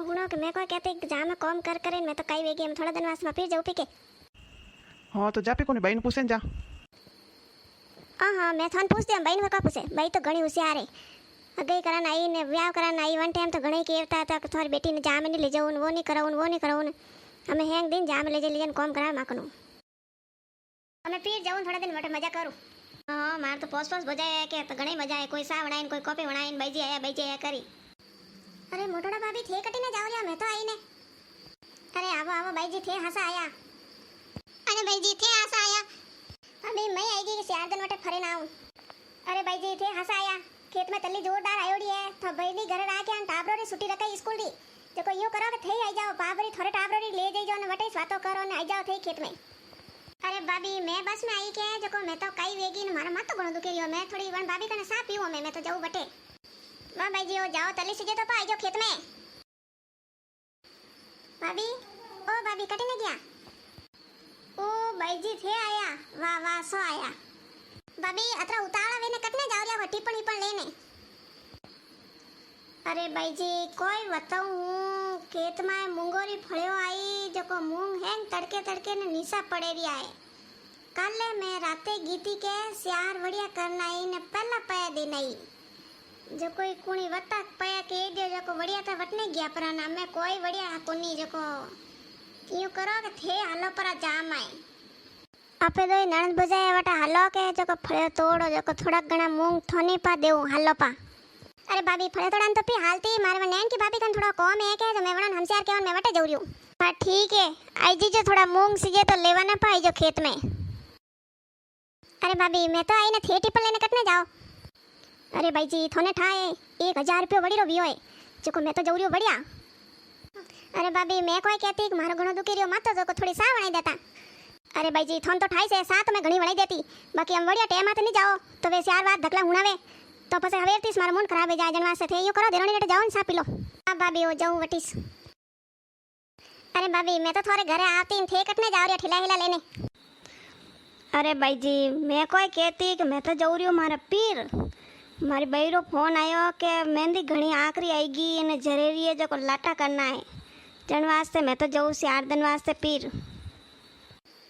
गुणो कि मैं कोई कहते जा में कॉम कर करे मैं तो कई वेगी हम थोड़ा दिन वास में फिर जाऊँ पी के। हाँ तो जा पे कोनी भाई ने पूछे जा। हाँ मैं थान पूछ दे भाई ने का पूछे भाई तो घणी होशियार है। अगई करान आई ने ब्याह करान आई वन टाइम तो घणे केवता था कि थारी बेटी ने जा में नहीं ले जाऊँ वो नहीं कराऊँ हमें हैंग दिन जा में ले जाए कॉम करा माकनू हमें फिर जाऊँ थोड़ा दिन बटे मजा करूँ। हाँ मार तो पोस बजाए के तो घणी मजा है कोई सा बनाई कोई कॉपी बनाई भाईजी आया करी। अरे मोटोड़ा भाभी थे कटी ना जाओ लिया मैं तो आई ने। अरे आवो भाईजी थे हंसा आया। अरे भाईजी थे हंसा आया अभी मैं आएगी कि 4 दिन बटे फरे ना आऊं। अरे भाईजी थे हंसा आया खेत में तल्ली जोरदार आयोड़ी है तो भाई घर आके टाबरो री छुट्टी रखाई स्कूल री जो यो करो के थे आई जाओ बाबरी थोड़े टाबरो री ले जाई जो ने वटे बातो करो ने आई जाओ थे खेत में। अरे भाभी मैं बस में आई के जो मैं तो कई वेगी ने मारा मत तो घणो दुखे रियो मैं थोड़ी वन भाभी कने सा पीवो मैं तो जाऊं बटे। वाह भाईजी ओ जाओ तल्ली सीजे तो आई जाओ खेत में। भाभी ओ भाभी कटी ने गया ओ भाईजी थे आया वाह सो आया। भाभी अतरा उतावळा वेने कटने जाव रिया टिप्पणी पण लेने। अरे भाईजी कोई बताऊं खेत में मूंगोरी फळ्यो आई जको मूंग हैंग तड़के ने नीसा पड़े रिया है। कल मैं राते गीती के सियार वड़िया करना आई ने पहला पया दिन आई जो कोई कुणी वटा पया के दे जको वड़िया था वटने गया पर ना मैं कोई वड़िया कोनी जको यूं करो के थे हालो पर जाम आए आपे दो नणंद बजाए वटा हालो के जको फळे तोड़ो जको थोड़ा घना मूंग थोनी पा देऊ हालो पा। अरे भाभी फळे तोड़न तो पी हालती मारे नैन की भाभी कन थोड़ा कम है के तो मैं वणन हमसार केवन मैं वटे जाऊ रियो। हां ठीक है आई जी जो थोड़ा मूंग सीजे तो लेवा ना पाई जो खेत में। अरे भाभी मैं तो आई ने थे टिपल लेने कटने जाओ। अरे भाई जी थोने ठाए 1000 रुपया वड़ी रो बियो है जको मैं तो जाऊ रियो बढ़िया। अरे भाभी मैं कोई कहती कि मारो घणो दुखी रियो मत जो थोड़ी सा बनाई देता। अरे भाई जी थोन तो ठाई से साथ में घणी बनाई देती बाकी हम बढ़िया टेम आते नहीं जाओ तो वे 4 बात धकला हुणावे तो पसे हवेरतीस मारो मन खराब हो जाए जनवा से थे यो करो देरोनी लेटे जाओ न सा पी लो। हां भाभी हो जाऊं वटीस। अरे भाभी मैं तो थोड़े घरे आती थे कटने जाओ रिया ठिला हिला लेने। अरे भाई जी मैं कोई कहती कि मैं तो जाऊ रियो मारा पीर मारी बईरो फोन आयो के मेहंदी घणी आखरी आएगी ने जरूरी है जो को लाटा करना है जन वास्ते मैं तो जाऊं 4 दिन वास्ते पीर।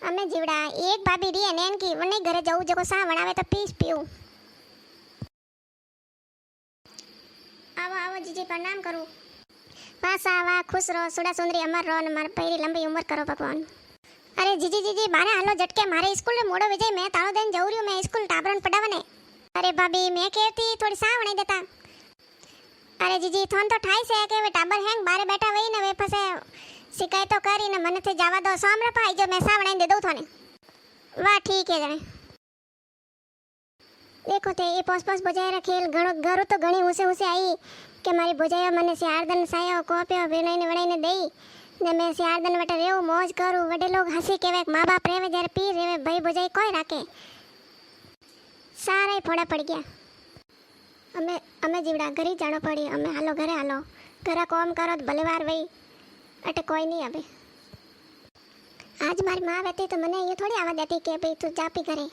अमे जीवड़ा एक भाभी री नेन की वने घरे जाऊं जो को सा बनावे तो पीस पीऊं। आओ जीजी प्रणाम करूं। पास आवा खुश रहो सुड़ा सुंदरी अमर रहो न मार पैरी लंबी उम्र करो भगवान। अरे जीजी बारे हालो झटके मारे स्कूल रे मोड़ो विजय मैं ताळो देन जाऊ रियो मैं स्कूल टाबरन पढ़ावने। अरे भाभी मैं कहती थोड़ी सा वणी देता। अरे जीजी थोन तो ठाई से के वे टाबर हैंग बारे बैठा वही ने वे फसे शिकायत तो करी ने मन थे जावा दो सामने पाई जो मैं सा वणी दे दऊ थोने। वाह ठीक है जने देखो ते ये पोस बजाय रखेल घरो तो घणी हुसे आई के मारी बजाय मने 4 दिन सायो कोप्यो बनाई ने देई ने मैं 4 दिन वटे रेऊ मौज करू वडे लोग हंसी केवे माँ बाप रेवे जरे पी रेवे भाई बजाय कोई राखे सारा ही फोड़ा पड़ गया। अमे जीवड़ा घरी जानो पड़ी अमे हालो घरे हालो घरा काम करो तो भले वार वही अटे कोई नहीं अबे। आज मारी माँ बैठी तो मने ये थोड़ी आवाज देती के भाई तू जा पी करे।